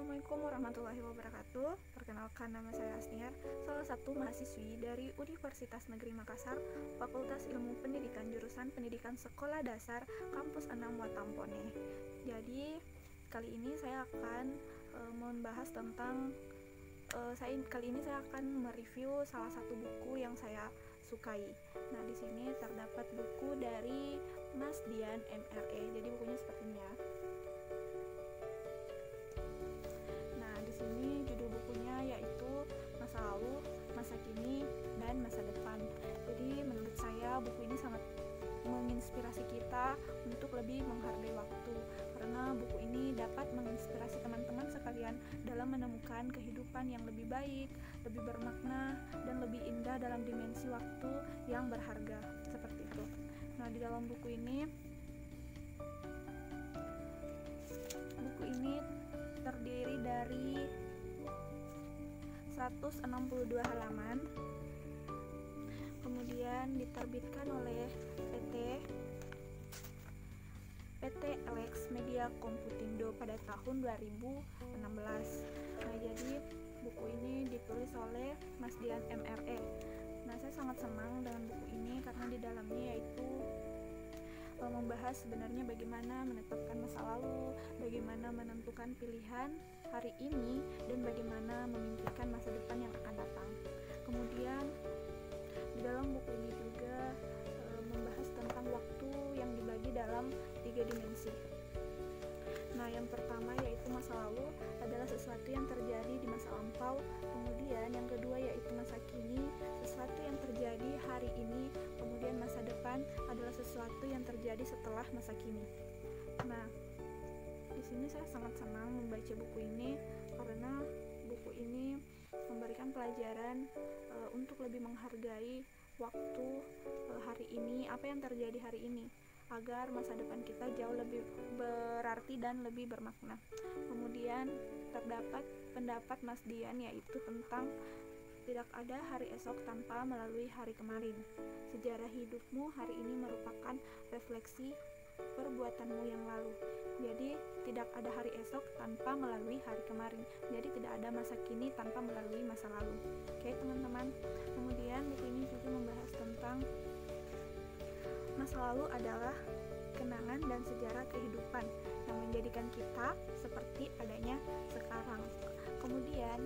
Assalamualaikum warahmatullahi wabarakatuh. Perkenalkan, nama saya Asniar, salah satu mahasiswi dari Universitas Negeri Makassar, Fakultas Ilmu Pendidikan Jurusan Pendidikan Sekolah Dasar, Kampus 6 Watampone. Jadi kali ini saya akan membahas tentang kali ini saya akan mereview salah satu buku yang saya sukai. Nah, di sini terdapat buku dari Mas Dian MRE. Jadi bukunya seperti ini ya. Nah, di sini judul bukunya yaitu Masa Lalu, Masa Kini, dan Masa Depan. Jadi menurut saya buku ini sangat menginspirasi kita untuk lebih menghargai waktu, karena buku ini dapat menginspirasi teman-teman sekalian dalam menemukan kehidupan yang lebih baik, lebih bermakna, dan lebih indah dalam dimensi waktu yang berharga, seperti itu. Nah, di dalam buku ini terdiri dari 162 halaman, kemudian diterbitkan oleh PT Alex Media Komputindo pada tahun 2016. Nah, jadi buku ini ditulis oleh Mas Dian MRE. Nah, saya sangat senang dengan buku ini karena di dalamnya yaitu membahas sebenarnya bagaimana menetapkan masa lalu, bagaimana menentukan pilihan hari ini, dan bagaimana memimpikan masa depan yang akan datang. Kemudian di dalam buku ini juga membahas tentang waktu yang dibagi dalam 3 dimensi. Nah, yang pertama yaitu masa lalu adalah sesuatu yang terjadi di masa lampau. Kemudian yang kedua yaitu masa kini, sesuatu yang terjadi hari ini. Kemudian masa depan adalah sesuatu yang terjadi setelah masa kini. Nah, di sini saya sangat senang membaca buku ini karena buku ini memberikan pelajaran untuk lebih menghargai waktu hari ini, apa yang terjadi hari ini, agar masa depan kita jauh lebih berarti dan lebih bermakna. Kemudian terdapat pendapat Mas Dian yaitu tentang tidak ada hari esok tanpa melalui hari kemarin. Sejarah hidupmu hari ini merupakan refleksi perbuatanmu yang lalu. Jadi tidak ada hari esok tanpa melalui hari kemarin. Jadi tidak ada masa kini tanpa melalui masa lalu. Oke, teman-teman. Kemudian buku ini juga membahas tentang masa lalu adalah kenangan dan sejarah kehidupan yang menjadikan kita seperti adanya sekarang. Kemudian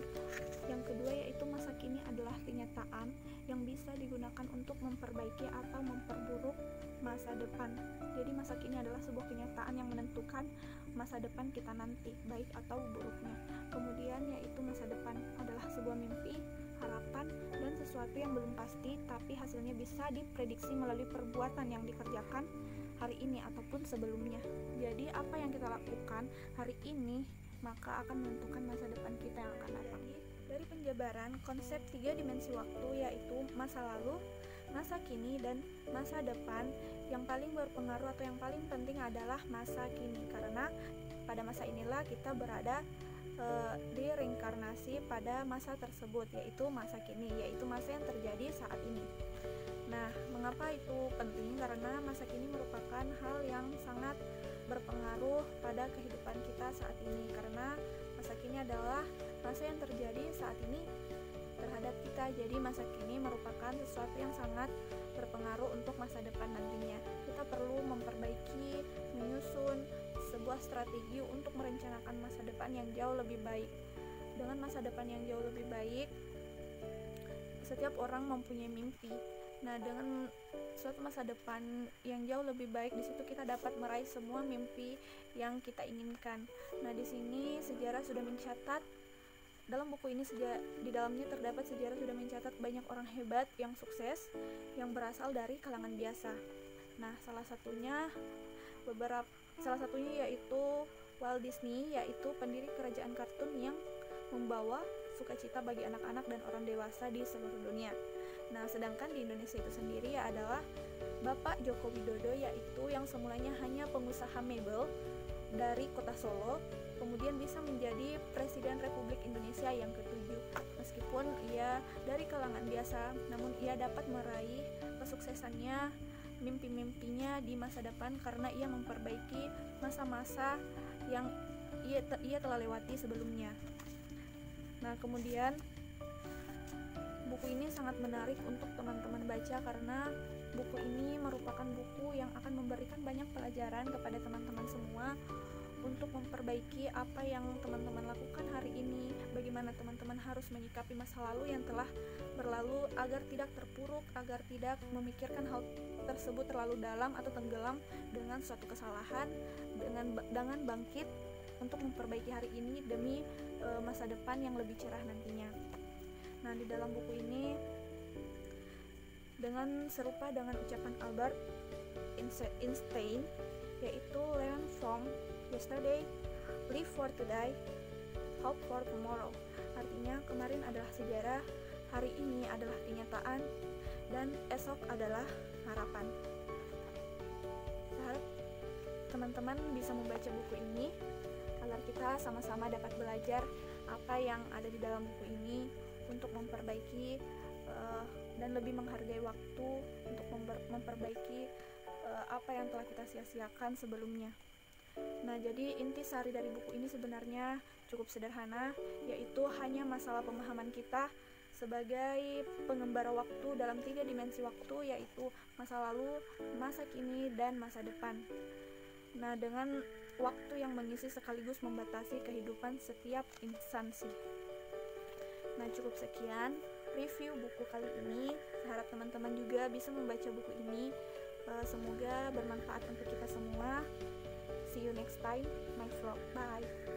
yang kedua yaitu masa kini adalah kenyataan yang bisa digunakan untuk memperbaiki atau memperburuk masa depan. Jadi masa kini adalah sebuah kenyataan yang menentukan masa depan kita nanti, baik atau buruknya. Kemudian yaitu masa depan adalah sebuah mimpi, harapan, dan sesuatu yang belum pasti tapi hasilnya bisa diprediksi melalui perbuatan yang dikerjakan hari ini ataupun sebelumnya. Jadi apa yang kita lakukan hari ini maka akan menentukan masa depan kita yang akan datang. Dari penjabaran konsep 3 dimensi waktu yaitu masa lalu, masa kini, dan masa depan, yang paling berpengaruh atau yang paling penting adalah masa kini, karena pada masa inilah kita berada di reinkarnasi pada masa tersebut, yaitu masa kini, yaitu masa yang terjadi saat ini. Nah, mengapa itu penting? Karena masa kini merupakan hal yang sangat berpengaruh pada kehidupan kita saat ini, karena masa kini adalah masa yang terjadi saat ini terhadap kita. Jadi masa kini merupakan sesuatu yang sangat berpengaruh untuk masa depan nantinya. Kita perlu memperbaiki, menyusun sebuah strategi untuk merencanakan masa depan yang jauh lebih baik. Dengan masa depan yang jauh lebih baik, setiap orang mempunyai mimpi. Nah, dengan suatu masa depan yang jauh lebih baik, di situ kita dapat meraih semua mimpi yang kita inginkan. Nah, di sini sejarah sudah mencatat, dalam buku ini di dalamnya terdapat sejarah sudah mencatat banyak orang hebat yang sukses yang berasal dari kalangan biasa. Nah, salah satunya yaitu Walt Disney, yaitu pendiri kerajaan kartun yang membawa sukacita bagi anak-anak dan orang dewasa di seluruh dunia. Nah, sedangkan di Indonesia itu sendiri adalah Bapak Joko Widodo, yaitu yang semulanya hanya pengusaha mebel dari kota Solo, kemudian bisa menjadi Presiden Republik Indonesia yang ke-7. Meskipun ia dari kalangan biasa, namun ia dapat meraih kesuksesannya, mimpi-mimpinya di masa depan karena ia memperbaiki masa-masa yang ia telah lewati sebelumnya. Nah, kemudian buku ini sangat menarik untuk teman-teman baca karena buku ini merupakan buku yang akan memberikan banyak pelajaran kepada teman-teman semua untuk memperbaiki apa yang teman-teman lakukan hari ini, bagaimana teman-teman harus menyikapi masa lalu yang telah berlalu agar tidak terpuruk, agar tidak memikirkan hal tersebut terlalu dalam atau tenggelam dengan suatu kesalahan, dengan bangkit untuk memperbaiki hari ini demi masa depan yang lebih cerah nantinya. Nah, di dalam buku ini dengan serupa dengan ucapan Albert Einstein, yaitu learn from yesterday, live for today, hope for tomorrow. Artinya kemarin adalah sejarah, hari ini adalah kenyataan, dan esok adalah harapan. Saya harap teman-teman bisa membaca buku ini agar kita sama-sama dapat belajar apa yang ada di dalam buku ini untuk memperbaiki dan lebih menghargai waktu untuk memperbaiki apa yang telah kita sia-siakan sebelumnya. Nah, jadi intisari dari buku ini sebenarnya cukup sederhana, yaitu hanya masalah pemahaman kita sebagai pengembara waktu dalam 3 dimensi waktu, yaitu masa lalu, masa kini, dan masa depan. Nah, dengan waktu yang mengisi sekaligus membatasi kehidupan setiap instansi. Nah, cukup sekian review buku kali ini. Saya harap teman-teman juga bisa membaca buku ini. Semoga bermanfaat untuk kita semua. See you next time, my vlog. Bye.